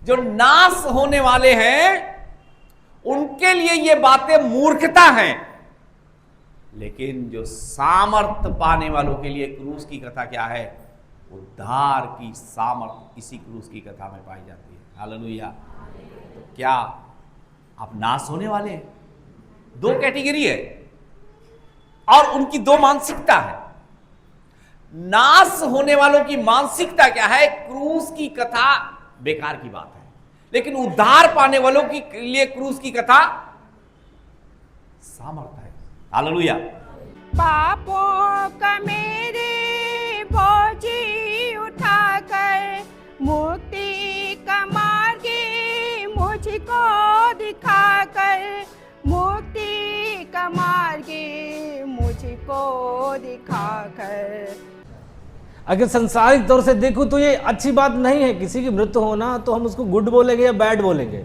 जो नाश होने वाले हैं उनके लिए ये बातें मूर्खता हैं, लेकिन जो सामर्थ पाने वालों के लिए क्रूस की कथा क्या है? उद्धार की सामर्थ इसी क्रूस की कथा में पाई जाती है। हालेलुया। तो क्या आप नाश होने वाले हैं? दो कैटेगरी है और उनकी दो मानसिकता है। नाश होने वालों की मानसिकता क्या है? क्रूस की कथा बेकार की बात है, लेकिन उद्धार पाने वालों के लिए क्रूस की कथा सामर्थ है। हालेलुया। पापों का मेरे बोझ उठाकर मुक्ति का मार्ग मुझको दिखाकर, मुक्ति का मार्ग मुझको दिखाकर। अगर संसारिक तौर से देखूं तो ये अच्छी बात नहीं है किसी की मृत्यु होना, तो हम उसको गुड बोलेंगे या बैड बोलेंगे?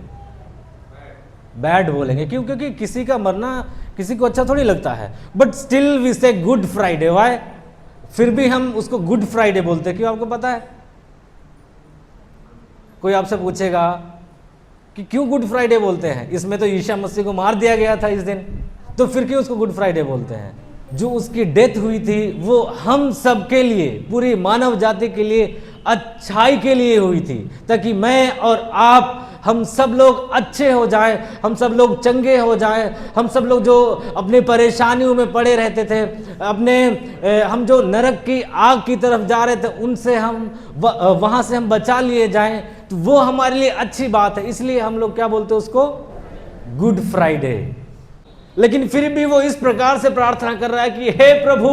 बैड बोलेंगे। क्यों? क्योंकि किसी का मरना किसी को अच्छा थोड़ी लगता है। बट स्टिल वी से गुड फ्राइडे। व्हाई? फिर भी हम उसको गुड फ्राइडे बोलते हैं। क्यों? आपको पता है? कोई आपसे पूछेगा कि क्यों गुड फ्राइडे बोलते हैं? इसमें तो ईसा मसीह को मार दिया गया था इस दिन, तो फिर क्यों उसको गुड फ्राइडे बोलते हैं? जो उसकी डेथ हुई थी वो हम सब के लिए, पूरी मानव जाति के लिए अच्छाई के लिए हुई थी, ताकि मैं और आप, हम सब लोग अच्छे हो जाएं, हम सब लोग चंगे हो जाएं, हम सब लोग जो अपनी परेशानियों में पड़े रहते थे, हम जो नरक की आग की तरफ जा रहे थे, उनसे हम वहां से हम बचा लिए जाएं। तो वो हमारे लिए अच्छी बात है, इसलिए हम लोग क्या बोलते हैं उसको? Good Friday. लेकिन फिर भी वो इस प्रकार से प्रार्थना कर रहा है कि हे प्रभु,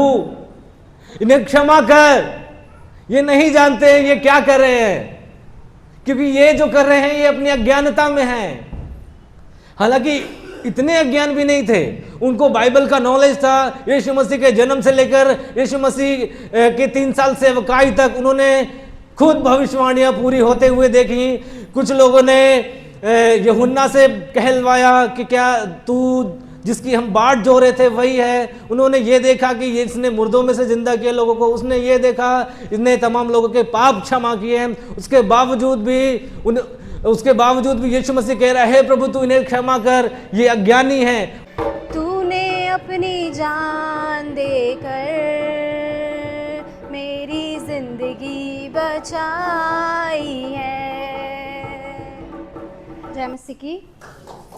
इन्हें क्षमा कर, ये नहीं जानते ये क्या कर रहे हैं, क्योंकि ये जो कर रहे हैं ये अपनी अज्ञानता में हैं। हालांकि इतने अज्ञान भी नहीं थे, उनको बाइबल का नॉलेज था। यीशु मसीह के जन्म से लेकर यीशु मसीह के 3 साल सेवकाई तक उन्होंने खुद भविष्यवाणियां पूरी होते हुए देखी। कुछ लोगों ने यूहन्ना से कहलवाया कि क्या तू जिसकी हम बाट जो रहे थे वही है। उन्होंने ये देखा कि इसने मुर्दों में से जिंदा किए लोगों को, उसने ये देखा इसने तमाम लोगों के पाप क्षमा किए हैं। उसके बावजूद भी यीशु मसीह कह रहा है, प्रभु तू इन्हें क्षमा कर, ये अज्ञानी है। तूने अपनी जान देकर मेरी जिंदगी बचाई है। जय मसीह की।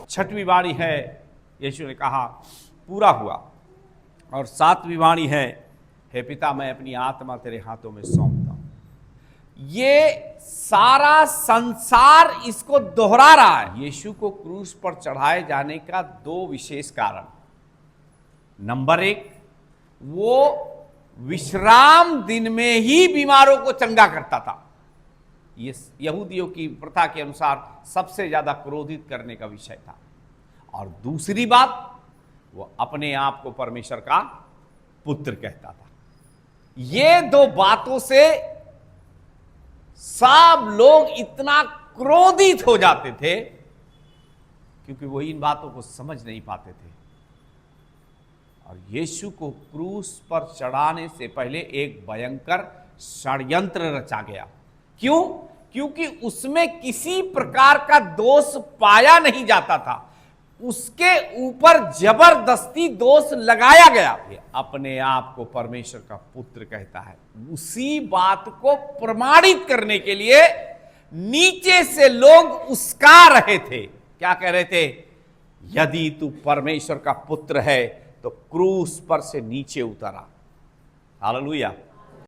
छठवीं वाणी है, यीशु ने कहा पूरा हुआ। और 7वीं वाणी है, हे पिता मैं अपनी आत्मा तेरे हाथों में सौंपता हूं। ये सारा संसार इसको दोहरा रहा है। यीशु को क्रूस पर चढ़ाए जाने का 2 विशेष कारण। नंबर 1, वो विश्राम दिन में ही बीमारों को चंगा करता था। ये यहूदियों की प्रथा के अनुसार सबसे ज्यादा क्रोधित करने का विषय था। और दूसरी बात, वो अपने आप को परमेश्वर का पुत्र कहता था। ये 2 बातों से सब लोग इतना क्रोधित हो जाते थे क्योंकि वो इन बातों को समझ नहीं पाते थे। और यीशु को क्रूस पर चढ़ाने से पहले एक भयंकर षड्यंत्र रचा गया। क्यों? क्योंकि उसमें किसी प्रकार का दोष पाया नहीं जाता था, उसके ऊपर जबरदस्ती दोष लगाया गया। ये अपने आप को परमेश्वर का पुत्र कहता है। उसी बात को प्रमाणित करने के लिए नीचे से लोग उसका रहे थे। क्या कह रहे थे? यदि तू परमेश्वर का पुत्र है तो क्रूस पर से नीचे उतरा। हालेलुया।